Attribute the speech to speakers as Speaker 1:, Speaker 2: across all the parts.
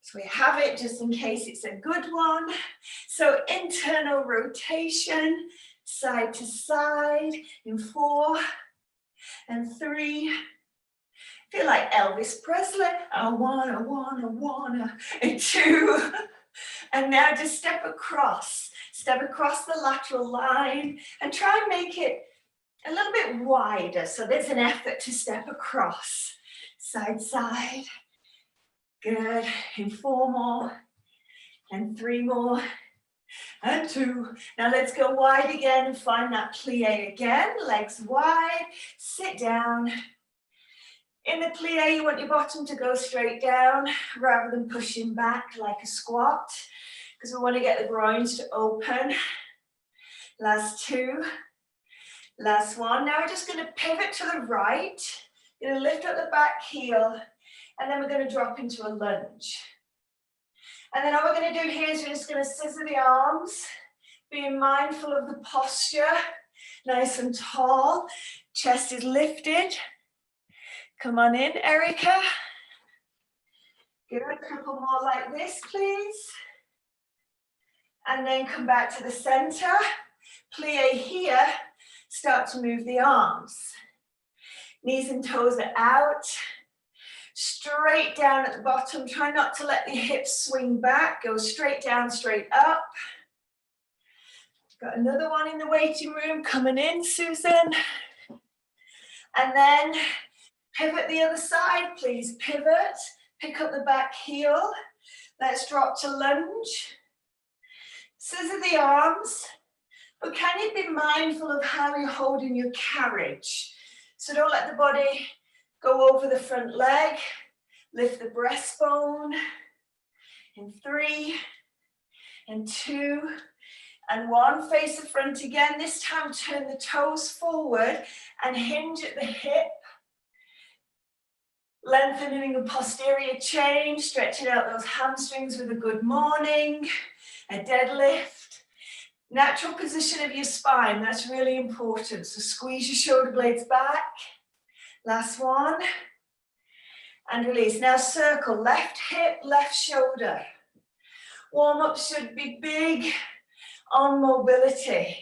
Speaker 1: So we have it just in case it's a good one. So internal rotation, side to side in 4 and 3. Feel like Elvis Presley. I wanna, and 2. And now just step across the lateral line and try and make it a little bit wider. So there's an effort to step across, side, side. Good, in 4 more, and 3 more, and 2. Now let's go wide again and find that plie again. Legs wide, sit down. In the plie, you want your bottom to go straight down rather than pushing back like a squat, because we want to get the groins to open. Last 2, last 1. Now we're just going to pivot to the right. You're going to lift up the back heel, and then we're going to drop into a lunge. And then all we're going to do here is we're just going to scissor the arms, being mindful of the posture, nice and tall, chest is lifted. Come on in, Erica. Give it a couple more like this, please. And then come back to the center. Plie here, start to move the arms. Knees and toes are out. Straight down at the bottom. Try not to let the hips swing back. Go straight down, straight up. Got another one in the waiting room. Coming in, Susan. And then pivot the other side, please. Pivot. Pick up the back heel. Let's drop to lunge. Scissor the arms. But can you be mindful of how you're holding your carriage? So don't let the body go over the front leg. Lift the breastbone. In 3, and 2, and 1. Face the front again. This time turn the toes forward and hinge at the hip. Lengthening the posterior chain, stretching out those hamstrings with a good morning. A deadlift. Natural position of your spine, that's really important. So squeeze your shoulder blades back. Last 1. And release. Now circle, left hip, left shoulder. Warm up should be big on mobility.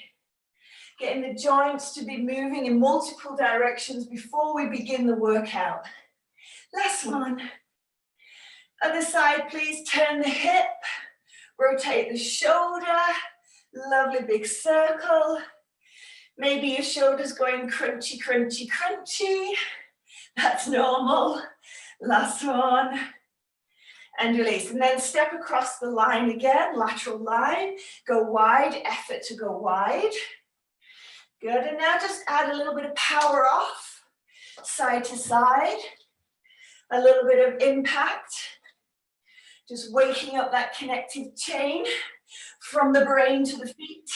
Speaker 1: Getting the joints to be moving in multiple directions before we begin the workout. Last 1. Other side, please. Turn the hip, rotate the shoulder. Lovely big circle. Maybe your shoulder's going crunchy, crunchy, crunchy. That's normal. Last 1. And release. And then step across the line again, lateral line. Go wide, effort to go wide. Good. And now just add a little bit of power off, side to side. A little bit of impact. Just waking up that connective chain from the brain to the feet.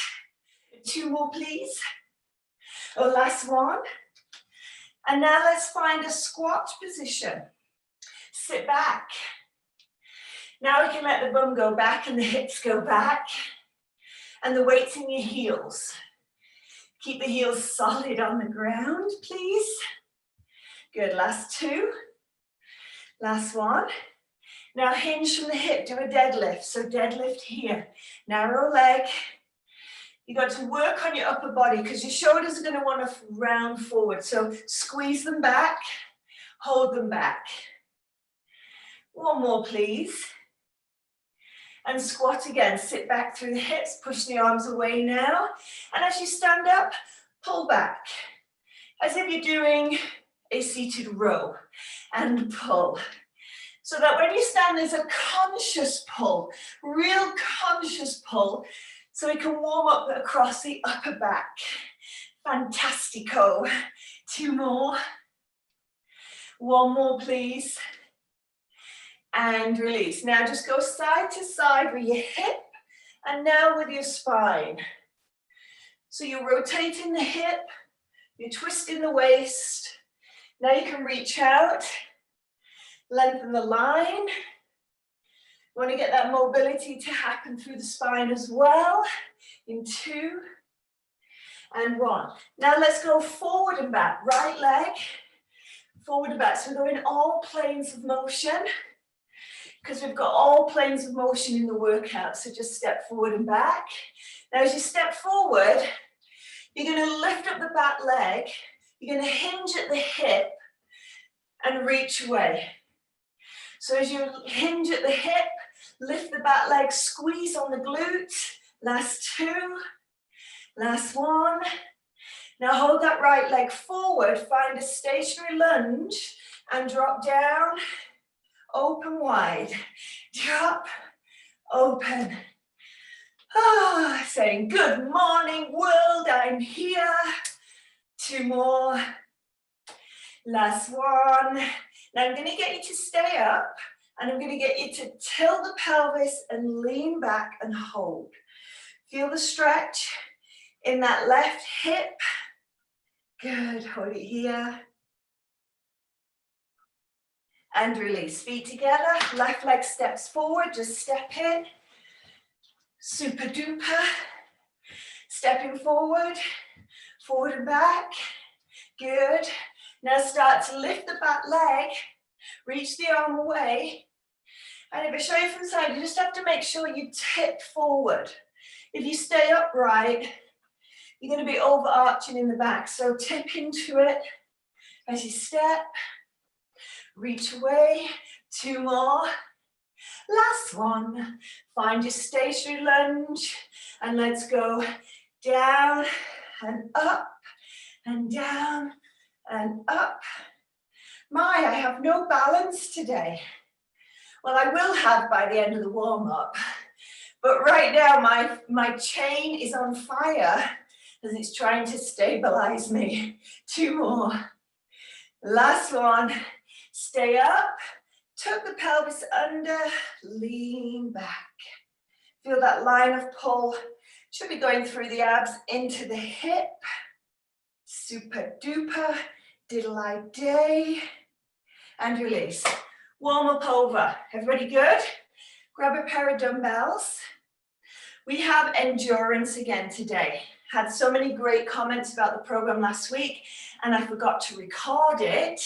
Speaker 1: 2 more, please. Oh, last 1. And now let's find a squat position. Sit back. Now we can let the bum go back and the hips go back. And the weight's in your heels. Keep the heels solid on the ground, please. Good, last 2. Last 1. Now hinge from the hip, do a deadlift. So deadlift here, narrow leg. You got to work on your upper body because your shoulders are going to want to round forward. So squeeze them back, hold them back. 1 more, please. And squat again, sit back through the hips, push the arms away now. And as you stand up, pull back. As if you're doing a seated row and pull. So that when you stand, there's a conscious pull, real conscious pull, so we can warm up across the upper back. Fantastico. 2 more. 1 more, please. And release. Now just go side to side with your hip, and now with your spine. So you're rotating the hip, you're twisting the waist. Now you can reach out. Lengthen the line. You want to get that mobility to happen through the spine as well. In 2 and 1. Now let's go forward and back. Right leg, forward and back. So we're going all planes of motion. because we've got all planes of motion in the workout. So just step forward and back. Now as you step forward, you're going to lift up the back leg, you're going to hinge at the hip and reach away. So as you hinge at the hip, lift the back leg, squeeze on the glute. Last two, last one. Now hold that right leg forward, find a stationary lunge and drop down, open wide, drop, open. Saying good morning world, I'm here. Two more, last one. Now I'm going to get you to stay up and I'm going to get you to tilt the pelvis and lean back and hold. Feel the stretch in that left hip. Good, hold it here. And release, feet together, left leg steps forward, just step in. Super duper. Stepping forward, forward and back. Good. Now start to lift the back leg, reach the arm away. And if I show you from the side, you just have to make sure you tip forward. If you stay upright, you're going to be overarching in the back. So tip into it as you step. Reach away. Two more. Last one. Find your stationary lunge. And let's go down and up and down and up. My, I have no balance today. Well, I will have by the end of the warm-up. But right now, my chain is on fire as it's trying to stabilize me. Two more. Last one. Stay up. Tuck the pelvis under. Lean back. Feel that line of pull. Should be going through the abs into the hip. Super duper. Diddle-eye day. And release. Warm up over. Everybody good? Grab a pair of dumbbells. We have endurance again today. Had so many great comments about the program last week and I forgot to record it.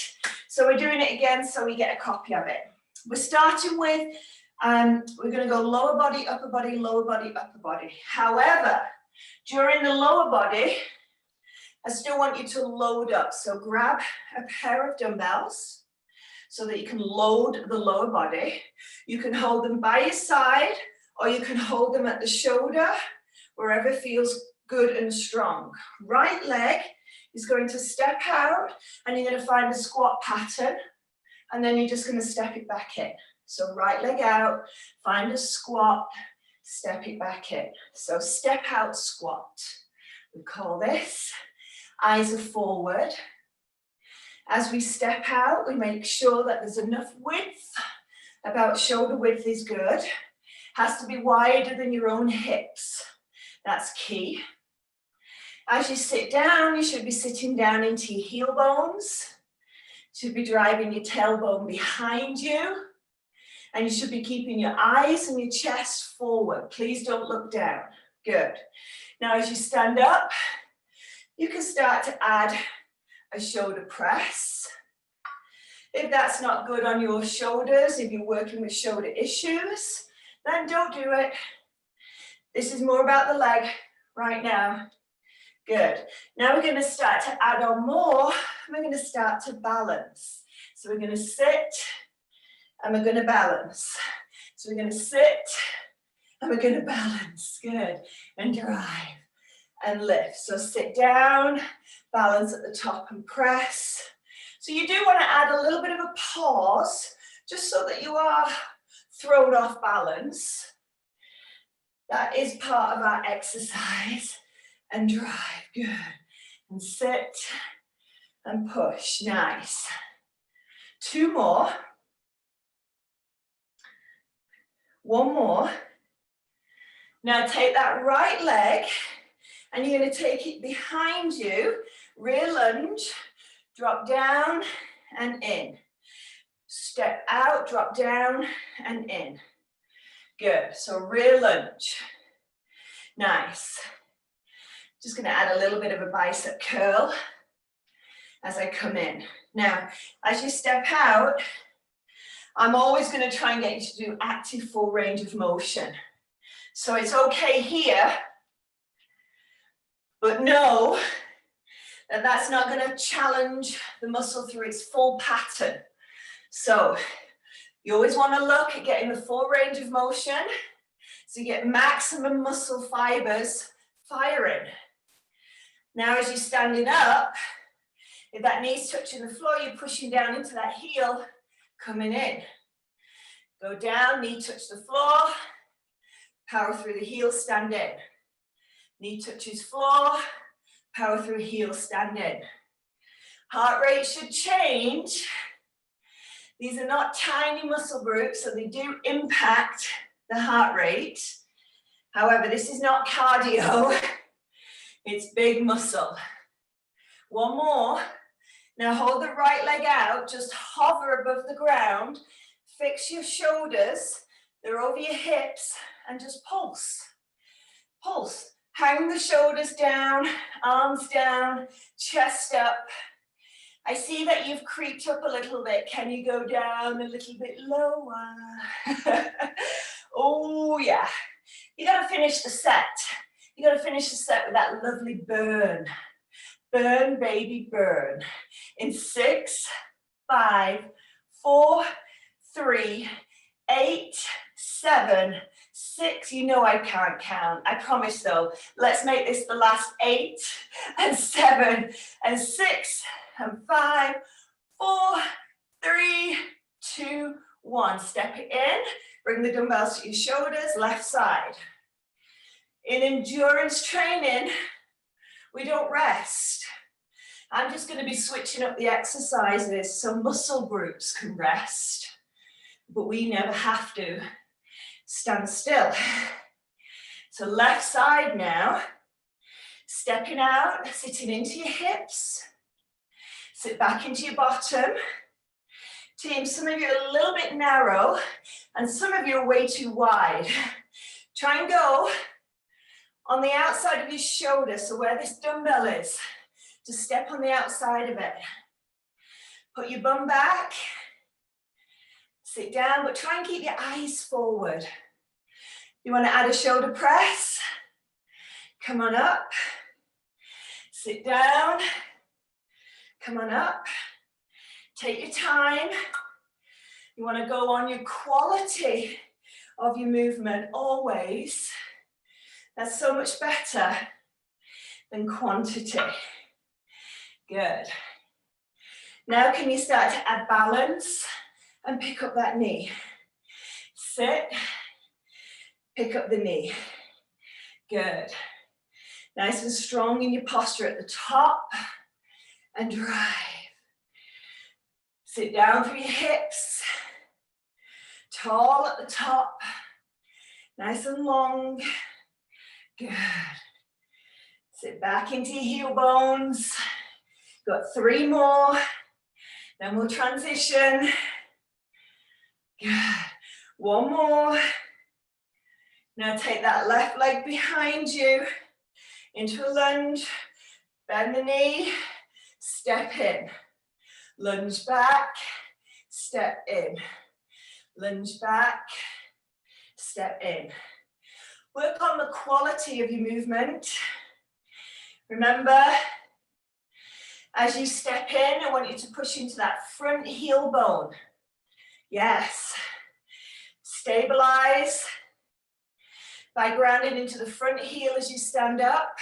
Speaker 1: So we're doing it again so we get a copy of it. We're starting with, we're going to go lower body, upper body, lower body, upper body. However, during the lower body, I still want you to load up. So grab a pair of dumbbells so that you can load the lower body. You can hold them by your side or you can hold them at the shoulder, wherever feels good and strong. Right leg is going to step out and you're going to find a squat pattern and then you're just going to step it back in. So right leg out, find a squat, step it back in. So step out squat. We call this. Eyes are forward. As we step out, we make sure that there's enough width. About shoulder width is good. Has to be wider than your own hips. That's key. As you sit down, you should be sitting down into your heel bones. You should be driving your tailbone behind you. And you should be keeping your eyes and your chest forward. Please don't look down. Good. Now as you stand up, you can start to add a shoulder press. If that's not good on your shoulders, if you're working with shoulder issues, then don't do it. This is more about the leg right now. Good. Now we're going to start to add on more. We're going to start to balance. So we're going to sit and we're going to balance. So we're going to sit and we're going to balance. Good. And drive and lift. So sit down, balance at the top and press. So you do want to add a little bit of a pause just so that you are thrown off balance. That is part of our exercise. And drive, good. And sit and push, nice. Two more. One more. Now take that right leg and you're going to take it behind you. Rear lunge, drop down and in. Step out, drop down and in. Good, so rear lunge. Nice. Just going to add a little bit of a bicep curl as I come in. Now, as you step out, I'm always going to try and get you to do active full range of motion. So it's okay here, but know that that's not going to challenge the muscle through its full pattern. So you always want to look at getting the full range of motion so you get maximum muscle fibers firing. Now as you're standing up, if that knee's touching the floor, you're pushing down into that heel, coming in. Go down, knee touch the floor, power through the heel, stand in. Knee touches floor, power through heel, stand in. Heart rate should change. These are not tiny muscle groups, so they do impact the heart rate. However, this is not cardio, it's big muscle. One more. Now hold the right leg out, just hover above the ground, fix your shoulders, they're over your hips, and just pulse. Pulse. Hang the shoulders down, arms down, chest up. I see that you've creeped up a little bit. Can you go down a little bit lower? Oh yeah. You gotta finish the set. You gotta finish the set with that lovely burn. Burn, baby, burn. In 6, 5, 4, 3, 8, 7, 6. You know I can't count. I promise though. Let's make this the last 8 and 7 and 6 and 5, 4, 3, 2, 1. Step it in. Bring the dumbbells to your shoulders, left side. In endurance training, we don't rest. I'm just going to be switching up the exercises so muscle groups can rest, but we never have to. Stand still. So left side now, stepping out, sitting into your hips, sit back into your bottom. Team, some of you are a little bit narrow and some of you are way too wide. Try and go on the outside of your shoulder, so where this dumbbell is, just step on the outside of it. Put your bum back, sit down, but try and keep your eyes forward. You want to add a shoulder press? Come on up, sit down, come on up, take your time. You want to go on your quality of your movement always. That's so much better than quantity. Good. Now can you start to add balance and pick up that knee? Sit, pick up the knee. Good. Nice and strong in your posture at the top and drive. Sit down through your hips. Tall at the top. Nice and long. Good. Sit back into your heel bones. Got 3 more. Then we'll transition. Good. 1 more. Now take that left leg behind you into a lunge. Bend the knee. Step in. Lunge back. Step in. Lunge back. Step in. Work on the quality of your movement. Remember, as you step in, I want you to push into that front heel bone. Yes. Stabilize by grounding into the front heel as you stand up.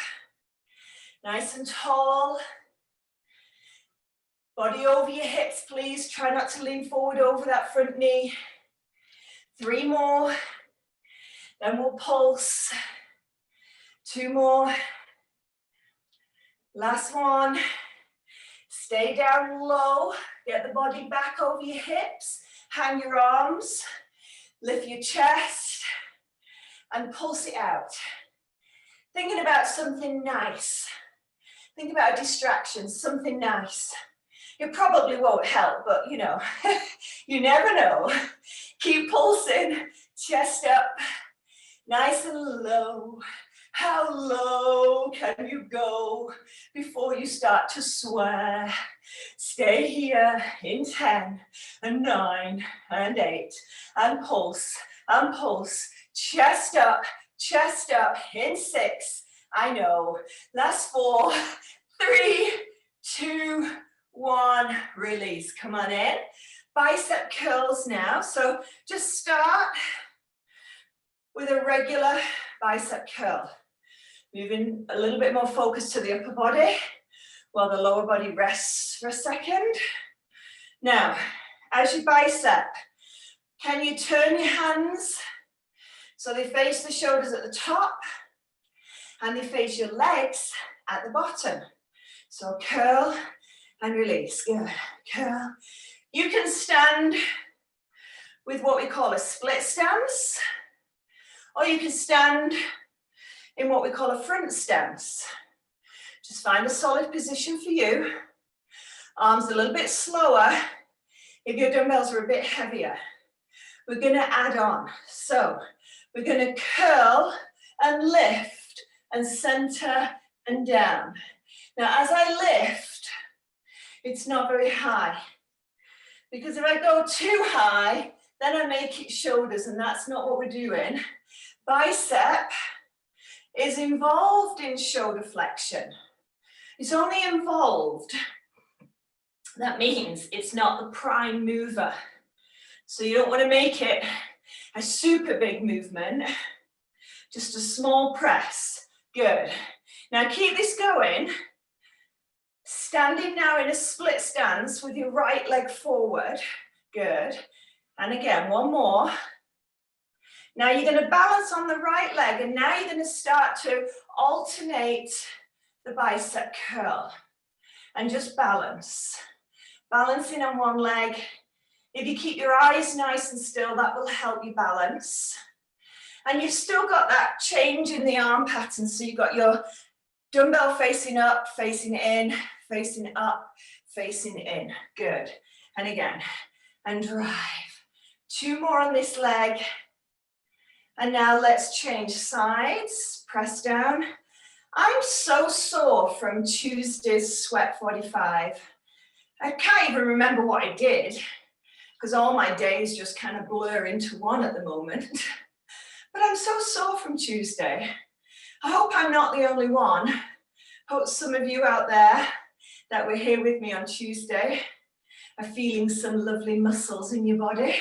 Speaker 1: Nice and tall. Body over your hips, please. Try not to lean forward over that front knee. 3 more. Then we'll pulse. 2 more. Last one. Stay down low. Get the body back over your hips. Hang your arms. Lift your chest. And pulse it out. Thinking about something nice. Think about a distraction, something nice. It probably won't help, but you know, you never know. Keep pulsing, chest up, nice and low. How low can you go before you start to swear? Stay here in 10 and 9 and 8 and pulse and pulse. Chest up in 6. I know. Last 4, 3, 2, 1. Release. Come on in. Bicep curls now. So just start with a regular bicep curl. Moving a little bit more focus to the upper body while the lower body rests for a second. Now, as you bicep, can you turn your hands so they face the shoulders at the top and they face your legs at the bottom? So curl and release. Good. Curl. You can stand with what we call a split stance, or you can stand in what we call a front stance. Just find a solid position for you. Arms a little bit slower if your dumbbells are a bit heavier. We're going to add on. So we're going to curl and lift and center and down. Now as I lift, it's not very high. Because if I go too high, then I make it shoulders, and that's not what we're doing. Bicep is involved in shoulder flexion. It's only involved. That means it's not the prime mover. So you don't want to make it a super big movement, just a small press. Good. Now keep this going. Standing now in a split stance with your right leg forward. Good. And again, one more. Now you're going to balance on the right leg, and now you're going to start to alternate the bicep curl and just balance. Balancing on one leg. If you keep your eyes nice and still, that will help you balance. And you've still got that change in the arm pattern. So you've got your dumbbell facing up, facing in, facing up, facing in. Good. And again, and drive. 2 more on this leg. And now let's change sides. Press down. I'm so sore from Tuesday's Sweat 45. I can't even remember what I did, because all my days just kind of blur into one at the moment. But I'm so sore from Tuesday. I hope I'm not the only one. Hope some of you out there that were here with me on Tuesday are feeling some lovely muscles in your body.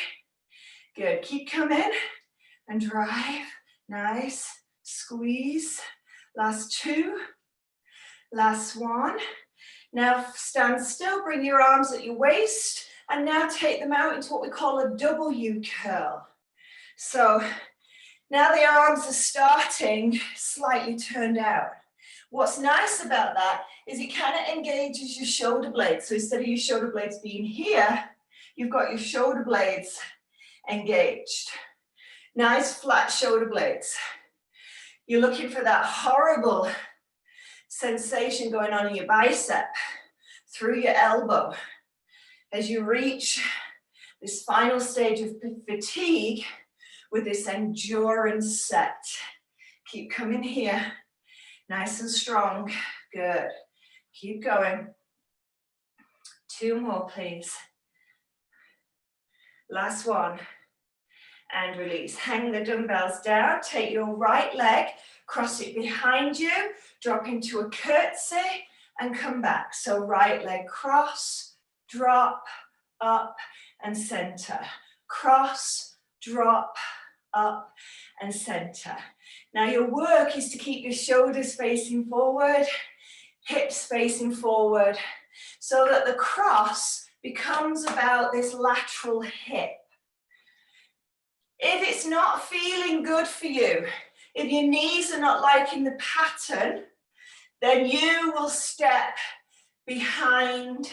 Speaker 1: Good, keep coming and drive. Nice, squeeze. Last 2, last 1. Now stand still, bring your arms at your waist, and now take them out into what we call a W curl. So now the arms are starting slightly turned out. What's nice about that is it kind of engages your shoulder blades. So instead of your shoulder blades being here, you've got your shoulder blades engaged. Nice flat shoulder blades. You're looking for that horrible sensation going on in your bicep through your elbow as you reach this final stage of fatigue with this endurance set. Keep coming here, nice and strong. Good. Keep going. 2 more, please. Last one. And release. Hang the dumbbells down. Take your right leg, cross it behind you, drop into a curtsy, and come back. So right leg cross, drop, up, and center. Cross, drop, up, and center. Now your work is to keep your shoulders facing forward, hips facing forward, so that the cross becomes about this lateral hip. If it's not feeling good for you, if your knees are not liking the pattern, then you will step behind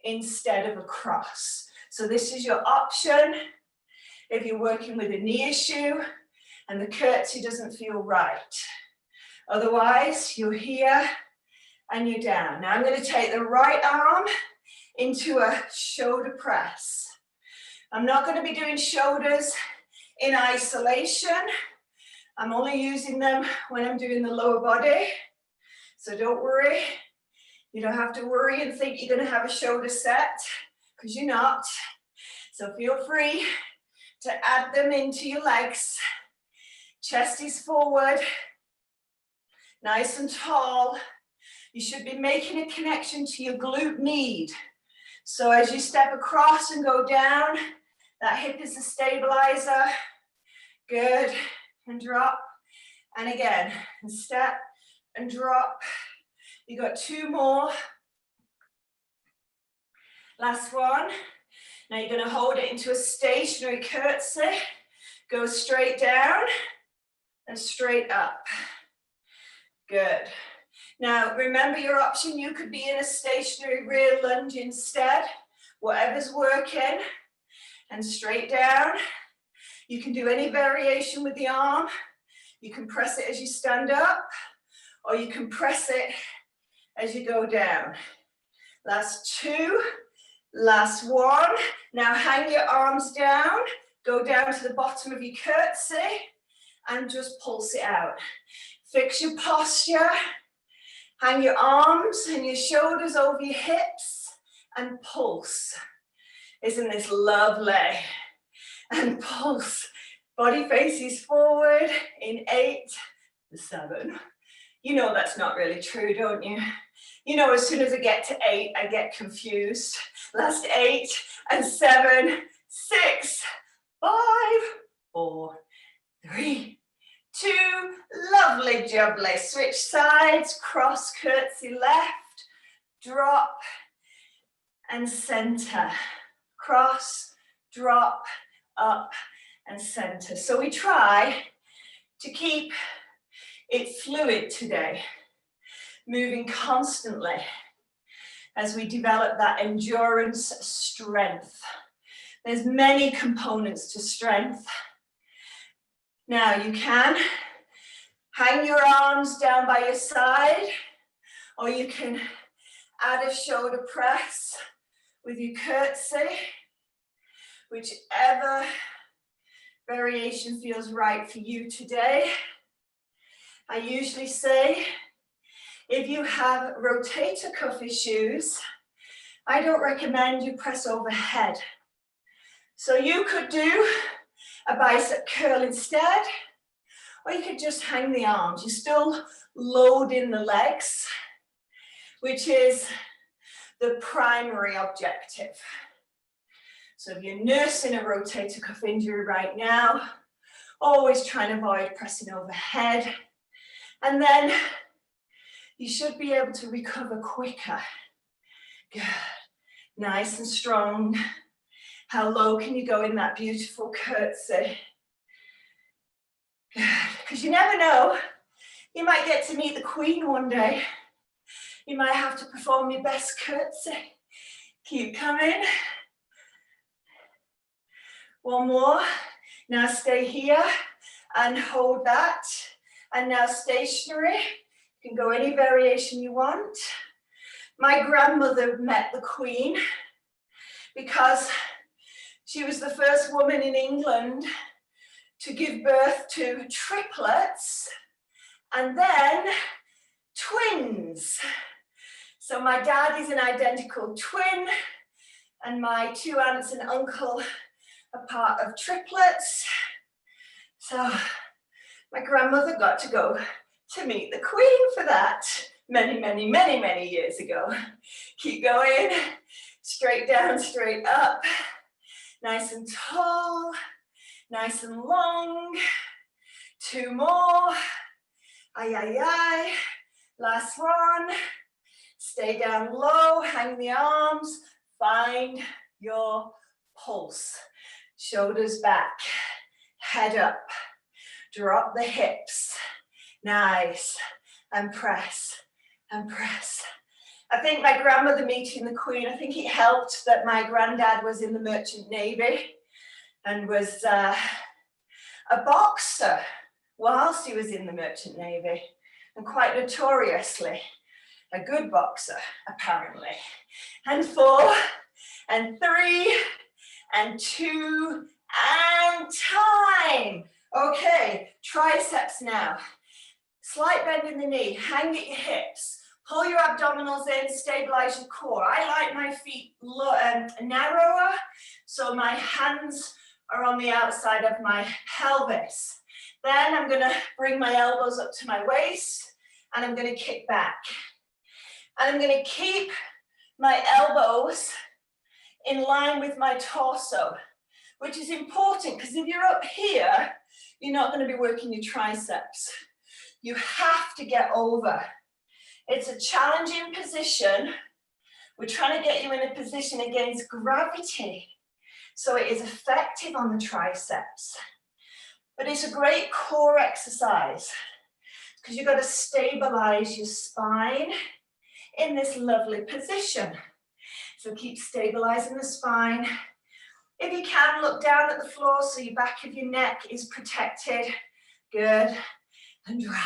Speaker 1: instead of across. So this is your option if you're working with a knee issue and the curtsy doesn't feel right. Otherwise, you're here and you're down. Now I'm going to take the right arm into a shoulder press. I'm not going to be doing shoulders in isolation. I'm only using them when I'm doing the lower body, so don't worry. You don't have to worry and think you're going to have a shoulder set, because you're not. So feel free to add them into your legs. Chest is forward, nice and tall. You should be making a connection to your glute med. So as you step across and go down, that hip is the stabilizer. Good, and drop. And again, and step and drop. You got 2 more. Last one. Now you're going to hold it into a stationary curtsy. Go straight down and straight up. Good. Now remember your option. You could be in a stationary rear lunge instead. Whatever's working. And straight down. You can do any variation with the arm. You can press it as you stand up, or you can press it as you go down. Last 2. Last 1. Now hang your arms down, go down to the bottom of your curtsy and just pulse it out. Fix your posture, hang your arms and your shoulders over your hips and pulse. Isn't this lovely? And pulse. Body faces forward in 8, 7. You know that's not really true, don't you? You know, as soon as I get to 8, I get confused. Last 8 and 7, 6, 5, 4, 3, 2. Lovely jubbly. Switch sides, cross, curtsy left, drop, and center. Cross, drop, up, and center. So we try to keep it fluid today, moving constantly as we develop that endurance strength. There's many components to strength. Now you can hang your arms down by your side, or you can add a shoulder press with your curtsy, whichever variation feels right for you today. I usually say, if you have rotator cuff issues, I don't recommend you press overhead. So you could do a bicep curl instead, or you could just hang the arms. You're still loading the legs, which is the primary objective. So if you're nursing a rotator cuff injury right now, always try and avoid pressing overhead. And then you should be able to recover quicker. Good. Nice and strong. How low can you go in that beautiful curtsy? Good. Because you never know. You might get to meet the Queen one day. You might have to perform your best curtsy. Keep coming. One more. Now stay here and hold that. And now stationary. You can go any variation you want. My grandmother met the Queen because she was the first woman in England to give birth to triplets and then twins. So my dad is an identical twin, and my 2 aunts and uncle are part of triplets. So my grandmother got to go to meet the Queen for that many years ago. Keep going, straight down, straight up, nice and tall, nice and long. 2 more, ay, ay, ay. Last one, stay down low, hang the arms, find your pulse. Shoulders back, head up, drop the hips, nice, and press, and press. I think my grandmother meeting the Queen, I think it helped that my granddad was in the Merchant Navy and was a boxer whilst he was in the Merchant Navy, and quite notoriously a good boxer, apparently. And 4, and 3, and 2, and time. Okay, triceps now. Slight bend in the knee, hang at your hips. Pull your abdominals in, stabilize your core. I like my feet narrower, so my hands are on the outside of my pelvis. Then I'm gonna bring my elbows up to my waist, and I'm gonna kick back. And I'm gonna keep my elbows in line with my torso, which is important because if you're up here, you're not gonna be working your triceps. You have to get over. It's a challenging position. We're trying to get you in a position against gravity, so it is effective on the triceps. But it's a great core exercise because you've got to stabilize your spine in this lovely position. So keep stabilizing the spine. If you can, look down at the floor so your back of your neck is protected. Good. And drive.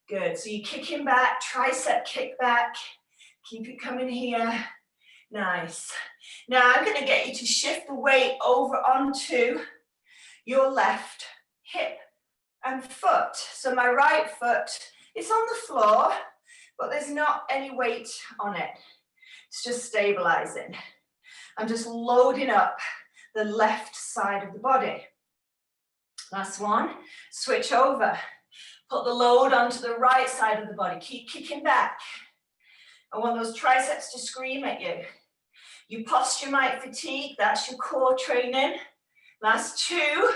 Speaker 1: Good. So you're kicking back, tricep kick back. Keep it coming here. Nice. Now I'm going to get you to shift the weight over onto your left hip and foot. So my right foot is on the floor, but there's not any weight on it. It's just stabilizing. I'm just loading up the left side of the body. Last one. Switch over. Put the load onto the right side of the body. Keep kicking back. I want those triceps to scream at you. Your posture might fatigue. That's your core training. Last two.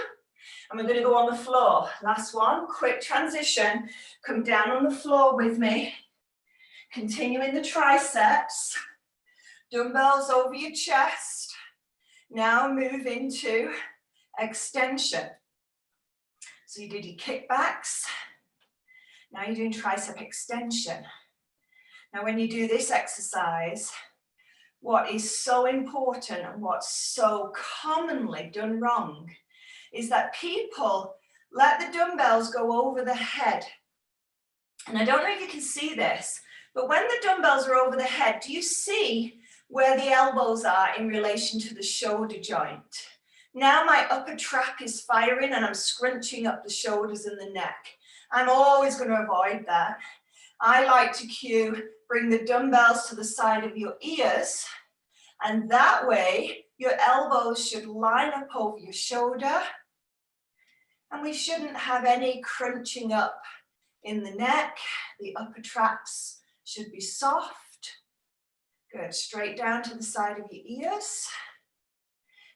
Speaker 1: And we're going to go on the floor. Last one. Quick transition. Come down on the floor with me. Continuing the triceps. Dumbbells over your chest. Now move into extension. So you did your kickbacks. Now you're doing tricep extension. Now when you do this exercise, what is so important and what's so commonly done wrong is that people let the dumbbells go over the head. And I don't know if you can see this, but when the dumbbells are over the head, do you see where the elbows are in relation to the shoulder joint? Now my upper trap is firing and I'm scrunching up the shoulders and the neck. I'm always going to avoid that. I like to cue, bring the dumbbells to the side of your ears, and that way your elbows should line up over your shoulder, and we shouldn't have any crunching up in the neck. The upper traps should be soft. Good, straight down to the side of your ears.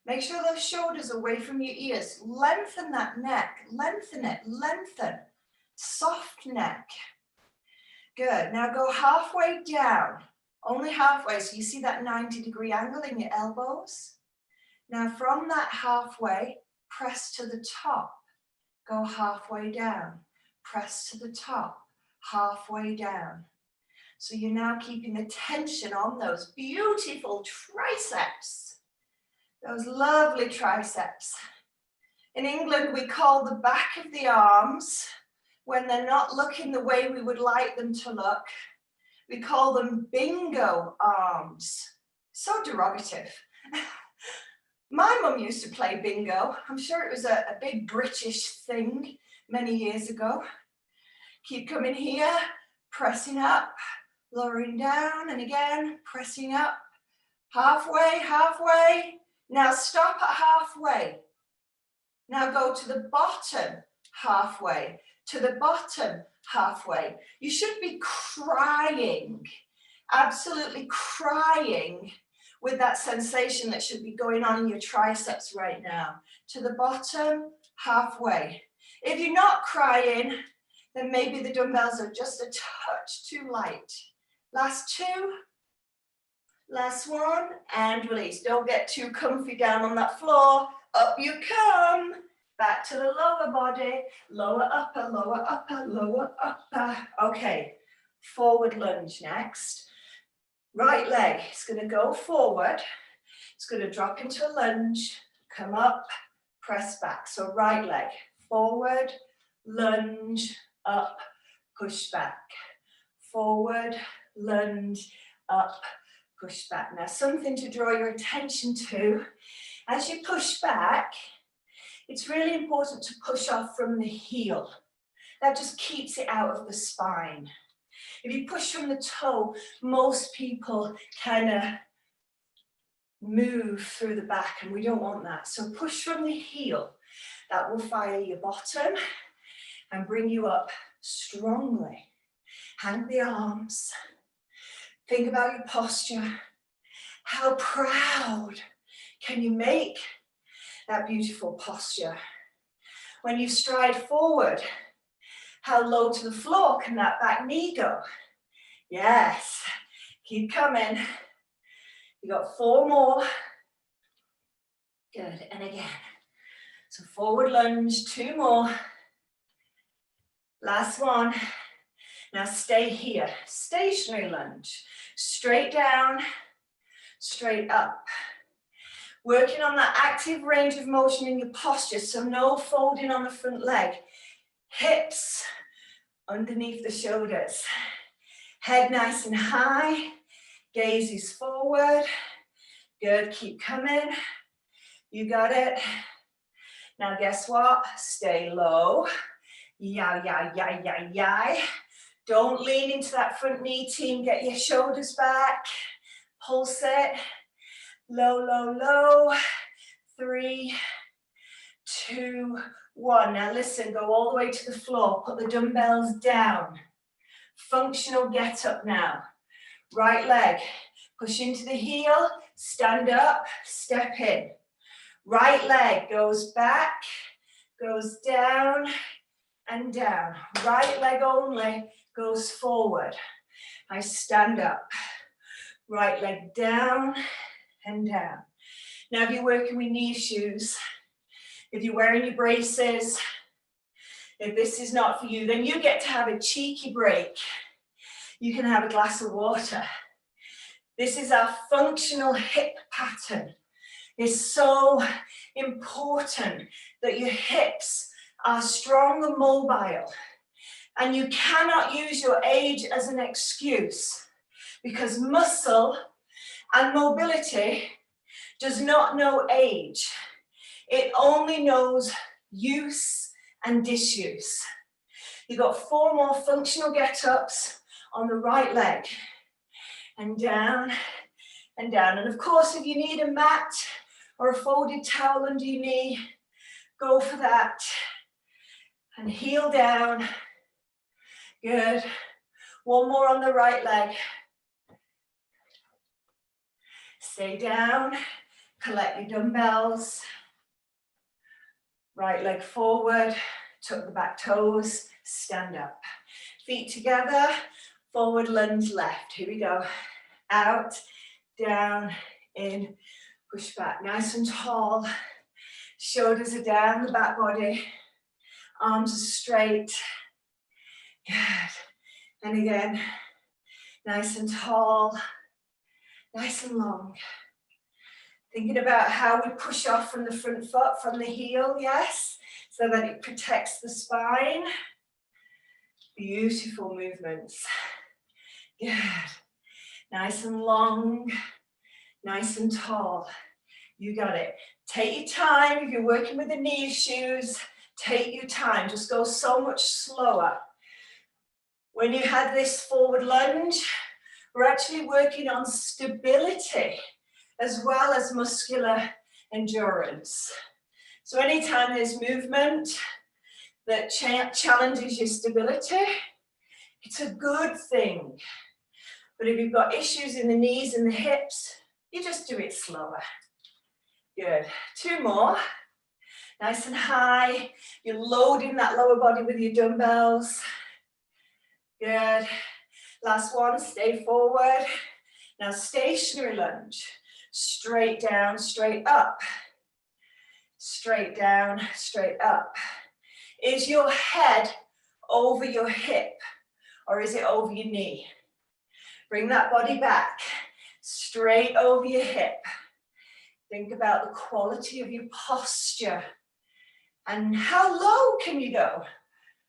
Speaker 1: Make sure those shoulders are away from your ears. Lengthen that neck, lengthen it, lengthen. Soft neck. Good, now go halfway down, only halfway, so you see that 90-degree angle in your elbows. Now from that halfway, press to the top, go halfway down, press to the top, halfway down. So you're now keeping the tension on those beautiful triceps, those lovely triceps. In England, we call the back of the arms, when they're not looking the way we would like them to look, we call them bingo arms. So derogative. My mum used to play bingo. I'm sure it was a big British thing many years ago. Keep coming here, pressing up, lowering down, and again, pressing up. Halfway, halfway. Now stop at halfway. Now go to the bottom, halfway. To the bottom, halfway. You should be crying, absolutely crying with that sensation that should be going on in your triceps right now. To the bottom, halfway. If you're not crying, then maybe the dumbbells are just a touch too light. Last two, last one, and release. Don't get too comfy down on that floor. Up you come. Back to the lower body, lower upper, lower upper, lower upper. Okay, forward lunge next. Right leg is going to go forward. It's going to drop into a lunge, come up, press back. So right leg, forward, lunge, up, push back. Forward, lunge, up, push back. Now something to draw your attention to. As you push back, It's really important to push off from the heel. That just keeps it out of the spine. If you push from the toe, most people kind of move through the back, and we don't want that. So push from the heel. That will fire your bottom and bring you up strongly. Hang the arms. Think about your posture. How proud can you make that beautiful posture? When you stride forward, how low to the floor can that back knee go? Yes, keep coming. You got 4 more. Good, and again. So forward lunge, 2 more. Last one. Now stay here, stationary lunge. Straight down, straight up. Working on that active range of motion in your posture, so no folding on the front leg. Hips underneath the shoulders. Head nice and high, gaze is forward. Good, keep coming. You got it. Now guess what? Stay low. Yeah, yeah, yeah, yeah, yeah. Don't lean into that front knee, team. Get your shoulders back. Pulse it. Low, low, low. 3, 2, 1. Now listen, go all the way to the floor. Put the dumbbells down. Functional get up now. Right leg. Push into the heel. Stand up. Step in. Right leg goes back. Goes down and down. Right leg only goes forward. I stand up. Right leg down and down. Now if you're working with knee shoes, if you're wearing your braces, if this is not for you, then you get to have a cheeky break. You can have a glass of water. This is our functional hip pattern. It's so important that your hips are strong and mobile. And you cannot use your age as an excuse, because muscle and mobility does not know age. It only knows use and disuse. You've got 4 more functional get-ups on the right leg. And down and down. And of course, if you need a mat or a folded towel under your knee, go for that. And heel down. Good. 1 more on the right leg. Stay down. Collect your dumbbells. Right leg forward. Tuck the back toes. Stand up. Feet together. Forward lunge left. Here we go. Out, down, in, push back. Nice and tall. Shoulders are down the back body. Arms are straight. Good. And again, nice and tall, nice and long. Thinking about how we push off from the front foot, from the heel, yes, so that it protects the spine. Beautiful movements. Good. Nice and long, nice and tall. You got it. Take your time. If you're working with the knee shoes, take your time. Just go so much slower. When you had this forward lunge, we're actually working on stability as well as muscular endurance. So anytime there's movement that challenges your stability, it's a good thing. But if you've got issues in the knees and the hips, you just do it slower. Good. 2 more. Nice and high. You're loading that lower body with your dumbbells. Good. Last one, stay forward. Now stationary lunge. Straight down, straight up. Straight down, straight up. Is your head over your hip or is it over your knee? Bring that body back. Straight over your hip. Think about the quality of your posture. And how low can you go?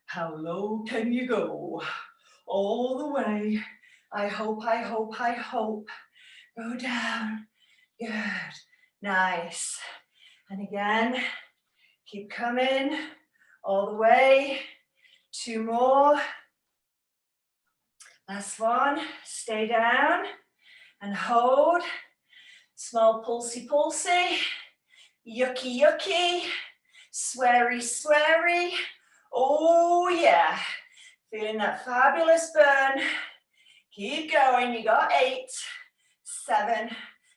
Speaker 1: How low can you go? All the way. I hope, I hope, I hope. Go down. Good. Nice. And again, Keep coming all the way. 2 more. Last one. Stay down and hold. Small pulsey pulsey. Yucky yucky. Sweary sweary. Oh yeah. Feeling that fabulous burn. Keep going. You got 8, 7.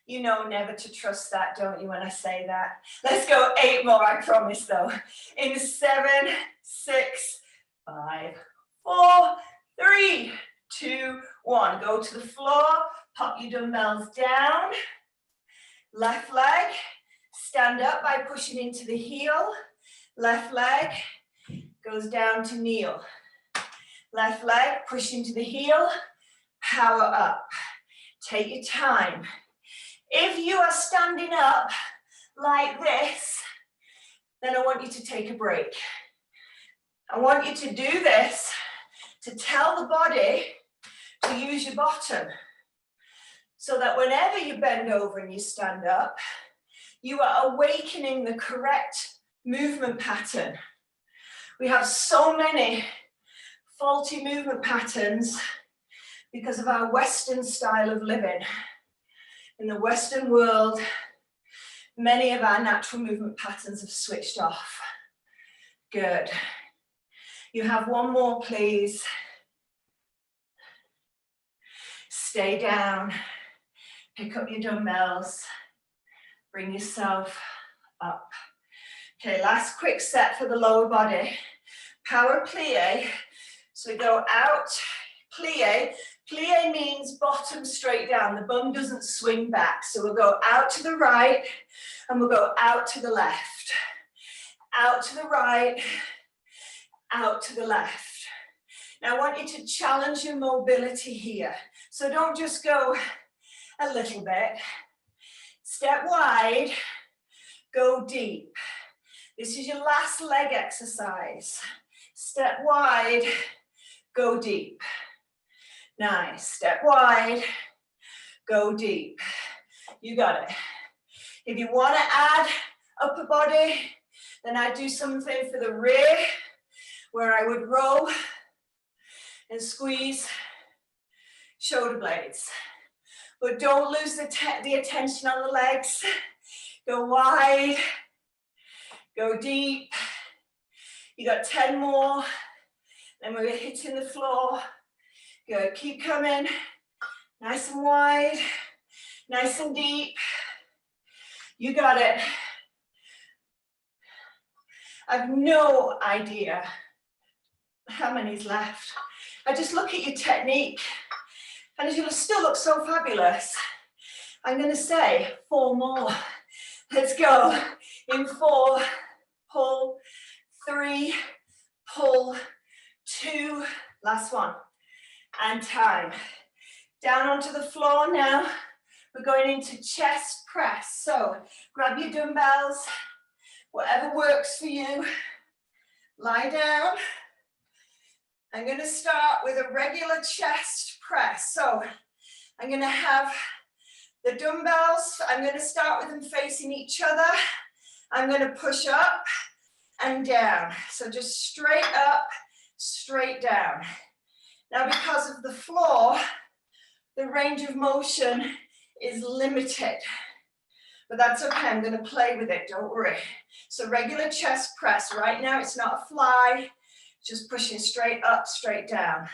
Speaker 1: You know never to trust that, don't you, when I say that? Let's go 8 more, I promise, though. In 7, 6, 5, 4, 3, 2, 1. Go to the floor, pop your dumbbells down. Left leg, stand up by pushing into the heel. Left leg goes down to kneel. Left leg, push into the heel, power up. Take your time. If you are standing up like this, then I want you to take a break. I want you to do this to tell the body to use your bottom, so that whenever you bend over and you stand up, you are awakening the correct movement pattern. We have so many faulty movement patterns because of our Western style of living. In the Western world, many of our natural movement patterns have switched off. Good. You have 1 more, please. Stay down. Pick up your dumbbells. Bring yourself up. Okay, last quick set for the lower body. Power plie. So we go out, plie. Plie means bottom straight down. The bum doesn't swing back. So we'll go out to the right and we'll go out to the left. Out to the right, out to the left. Now I want you to challenge your mobility here. So don't just go a little bit. Step wide, go deep. This is your last leg exercise. Step wide, go deep. Nice. Step wide, go deep. You got it. If you want to add upper body, then I do something for the rear where I would row and squeeze shoulder blades. But don't lose the attention on the legs. Go wide, go deep. You got 10 more. Then we're hitting the floor. Good, keep coming. Nice and wide, nice and deep. You got it. I've no idea how many's left. I just look at your technique and you'll still look so fabulous. I'm going to say 4 more. Let's go. In 4, pull, 3, pull, 2, last one, and time. Down onto the floor now. We're going into chest press. So grab your dumbbells, whatever works for you. Lie down. I'm going to start with a regular chest press. So I'm going to have the dumbbells. I'm going to start with them facing each other. I'm going to push up and down. So just straight up, straight down. Now because of the floor, the range of motion is limited. But that's okay, I'm going to play with it, don't worry. So regular chest press. Right now it's not a fly, just pushing straight up, straight down.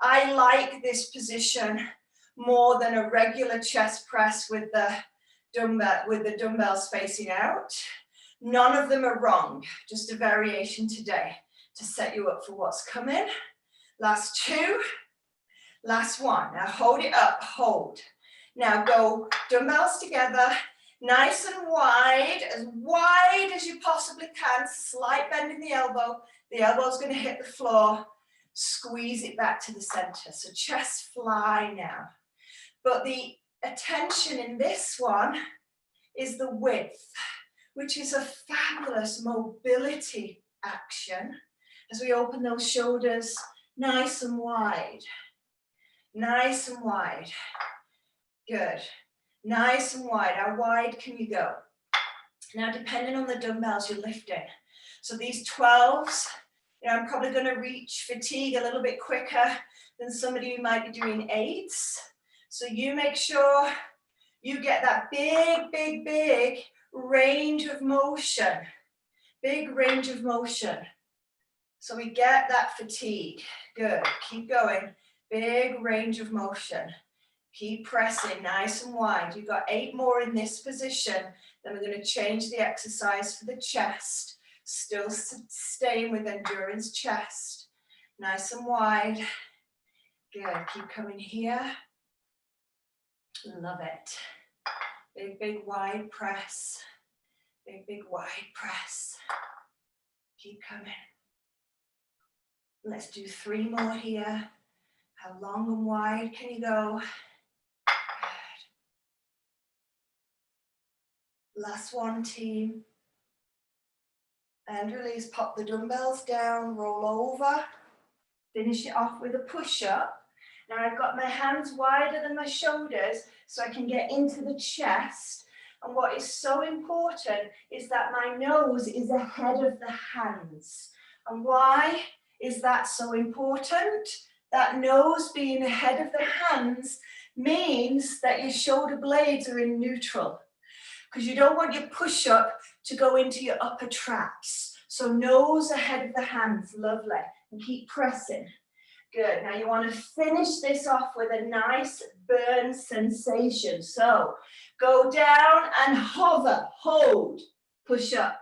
Speaker 1: I like this position more than a regular chest press with the dumbbells facing out. None of them are wrong, just a variation today to set you up for what's coming. Last 2, last 1. Now hold it up, hold. Now go dumbbells together, nice and wide as you possibly can. Slight bend in the elbow. The elbow's going to hit the floor. Squeeze it back to the center. So chest fly now. But the attention in this one is the width, which is a fabulous mobility action as we open those shoulders nice and wide. Nice and wide. Good. Nice and wide. How wide can you go? Now, depending on the dumbbells you're lifting. So these 12s, I'm probably going to reach fatigue a little bit quicker than somebody who might be doing 8s. So you make sure you get that big, big, big range of motion. Big range of motion. So we get that fatigue. Good. Keep going. Big range of motion. Keep pressing nice and wide. You've got 8 more in this position. Then we're going to change the exercise for the chest. Still staying with endurance chest. Nice and wide. Good. Keep coming here. Love it. Big, big, wide press. Big, big, wide press. Keep coming. Let's do 3 more here. How long and wide can you go? Good. Last one, team. And release. Pop the dumbbells down, roll over. Finish it off with a push-up. Now I've got my hands wider than my shoulders so I can get into the chest. And what is so important is that my nose is ahead of the hands. And why is that so important? That nose being ahead of the hands means that your shoulder blades are in neutral, because you don't want your push-up to go into your upper traps. So nose ahead of the hands, lovely. And keep pressing. Good. Now you want to finish this off with a nice burn sensation. So go down and hover, hold, push up.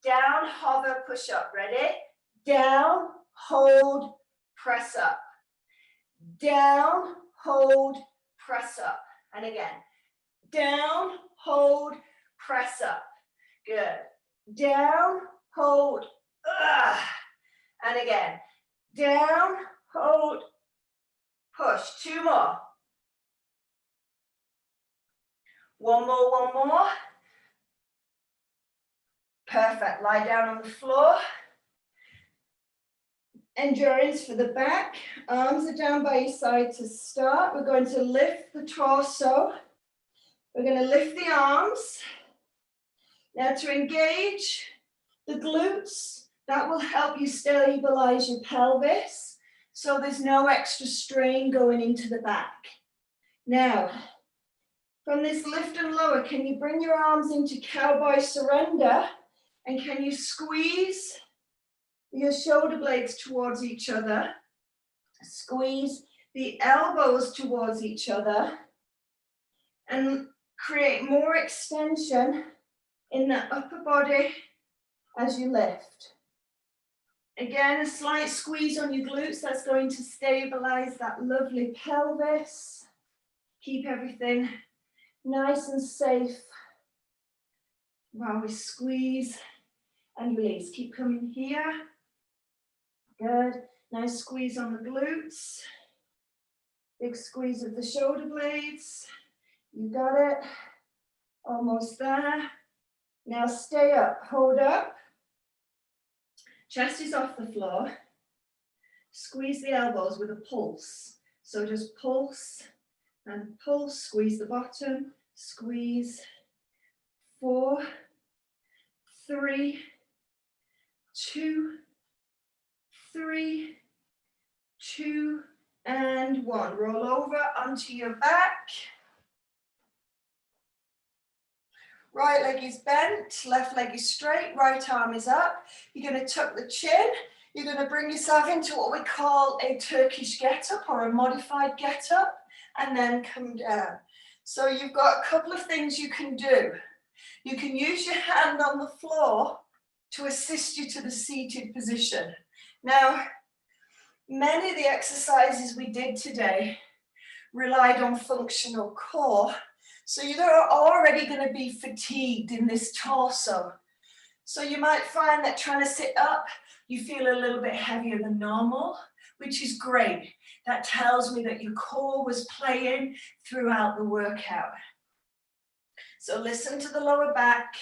Speaker 1: Down, hover, push up. Ready? Down, hold, press up. Down, hold, press up. And again. Down, hold, press up. Good. Down, hold, and again. Down, hold, push. 2 more. 1 more, 1 more. Perfect. Lie down on the floor. Endurance for the back. Arms are down by your side to start. We're going to lift the torso. We're going to lift the arms. Now to engage the glutes, that will help you stabilize your pelvis, so there's no extra strain going into the back. Now, from this lift and lower, can you bring your arms into cowboy surrender, and can you squeeze your shoulder blades towards each other, squeeze the elbows towards each other, and create more extension in the upper body as you lift. Again, a slight squeeze on your glutes. That's going to stabilize that lovely pelvis. Keep everything nice and safe while we squeeze and release. Keep coming here. Good. Nice squeeze on the glutes. Big squeeze of the shoulder blades. You got it. Almost there. Now stay up, hold up. Chest is off the floor. Squeeze the elbows with a pulse. So just pulse and pulse, squeeze the bottom, squeeze. 4, 3, 2, 3, 2, and 1. Roll over onto your back. Right leg is bent, left leg is straight, right arm is up. You're going to tuck the chin. You're going to bring yourself into what we call a Turkish get-up or a modified get-up, and then come down. So you've got a couple of things you can do. You can use your hand on the floor to assist you to the seated position. Now, many of the exercises we did today relied on functional core. So you're already going to be fatigued in this torso. So you might find that trying to sit up, you feel a little bit heavier than normal, which is great. That tells me that your core was playing throughout the workout. So listen to the lower back,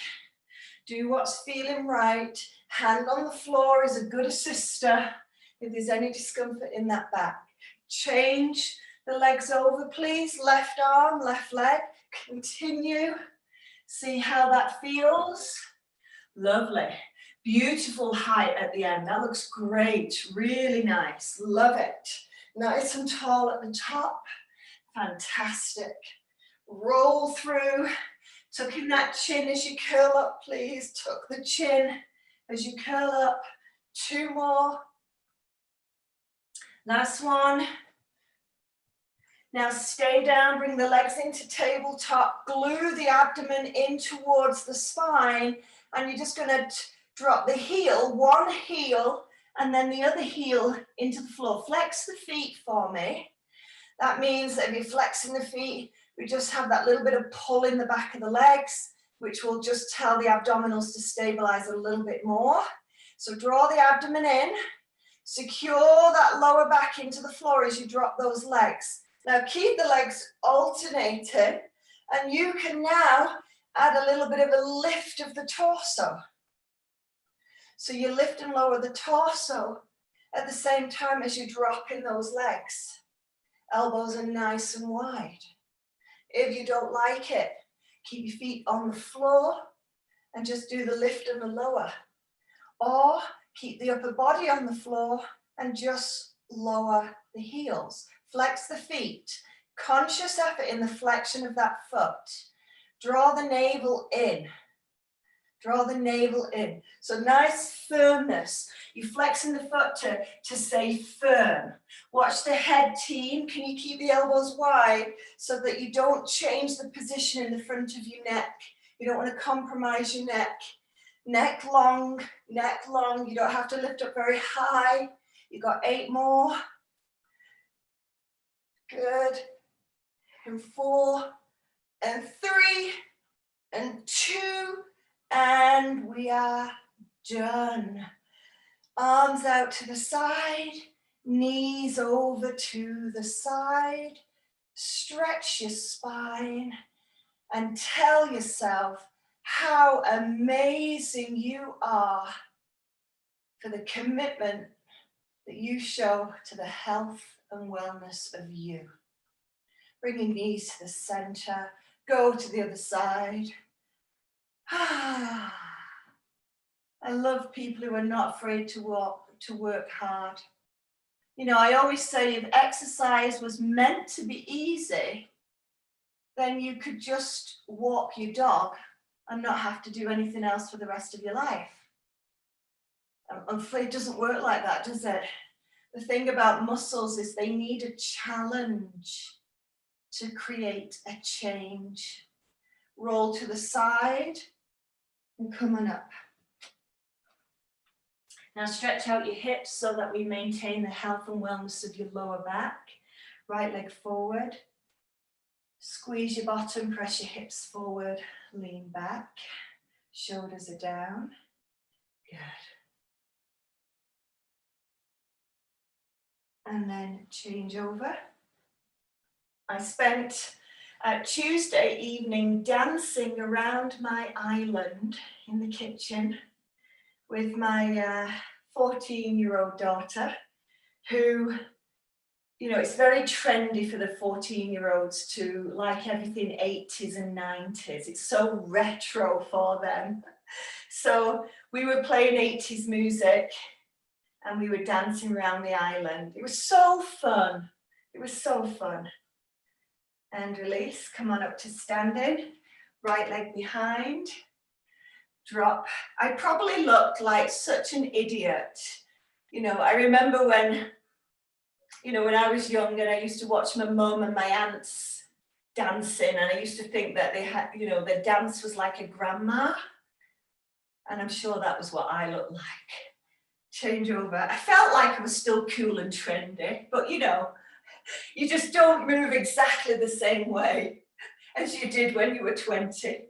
Speaker 1: do what's feeling right. Hand on the floor is a good assister if there's any discomfort in that back. Change the legs over, please. Left arm, left leg. Continue. See how that feels? Lovely. Beautiful height at the end. That looks great. Really nice. Love it. Nice and tall at the top. Fantastic. Roll through. Tucking that chin as you curl up, please. Tuck the chin as you curl up. 2 more. Last one. Now stay down, bring the legs into tabletop, glue the abdomen in towards the spine, and you're just gonna drop the heel, one heel, and then the other heel into the floor. Flex the feet for me. That means that if you're flexing the feet, we just have that little bit of pull in the back of the legs, which will just tell the abdominals to stabilize a little bit more. So draw the abdomen in, secure that lower back into the floor as you drop those legs. Now keep the legs alternating, and you can now add a little bit of a lift of the torso. So you lift and lower the torso at the same time as you drop in those legs. Elbows are nice and wide. If you don't like it, keep your feet on the floor and just do the lift and the lower. Or keep the upper body on the floor and just lower the heels. Flex the feet. Conscious effort in the flexion of that foot. Draw the navel in. Draw the navel in. So nice firmness. You flexing the foot to stay firm. Watch the head, team. Can you keep the elbows wide so that you don't change the position in the front of your neck? You don't want to compromise your neck. Neck long, neck long. You don't have to lift up very high. You got 8 more. Good. And 4, and 3, and 2, and we are done. Arms out to the side, knees over to the side. Stretch your spine and tell yourself how amazing you are for the commitment that you show to the health and wellness of you. Bring your knees to the center, go to the other side. I love people who are not afraid to work hard. You know, I always say if exercise was meant to be easy, then you could just walk your dog and not have to do anything else for the rest of your life. I'm afraid it doesn't work like that, does it? The thing about muscles is they need a challenge to create a change. Roll to the side and come on up. Now stretch out your hips so that we maintain the health and wellness of your lower back. Right leg forward. Squeeze your bottom, press your hips forward, lean back. Shoulders are down. Good. And then change over. I spent Tuesday evening dancing around my island in the kitchen with my 14-year-old daughter, who, you know, it's very trendy for the 14-year-olds to like everything 80s and 90s. It's so retro for them. So we were playing 80s music and we were dancing around the island. It was so fun. It was so fun. And release, come on up to standing. Right leg behind. Drop. I probably looked like such an idiot. You know, I remember when I was young and I used to watch my mum and my aunts dancing, and I used to think that they had, you know, their dance was like a grandma. And I'm sure that was what I looked like. Change over. I felt like I was still cool and trendy, but you know, you just don't move exactly the same way as you did when you were 20.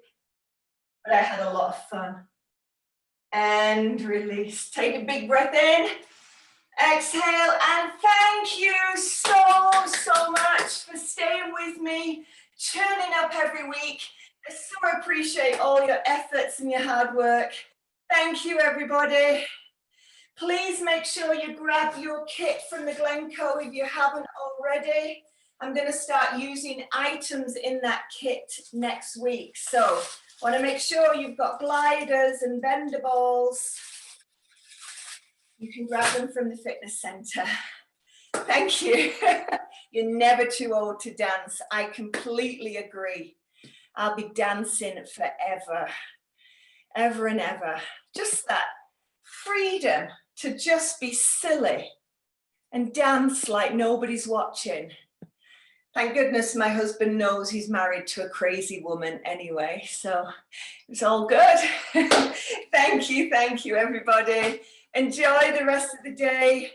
Speaker 1: But I had a lot of fun. And release. Take a big breath in. Exhale, and thank you so much for staying with me, turning up every week. I so appreciate all your efforts and your hard work. Thank you, everybody. Please make sure you grab your kit from the Glencoe if you haven't already. I'm going to start using items in that kit next week. So Want to make sure you've got gliders and bender balls. You can grab them from the fitness center. Thank you. You're never too old to dance. I completely agree. I'll be dancing forever, ever and ever. Just that freedom to just be silly and dance like nobody's watching. Thank goodness my husband knows he's married to a crazy woman anyway, so it's all good. Thank you, everybody. Enjoy the rest of the day.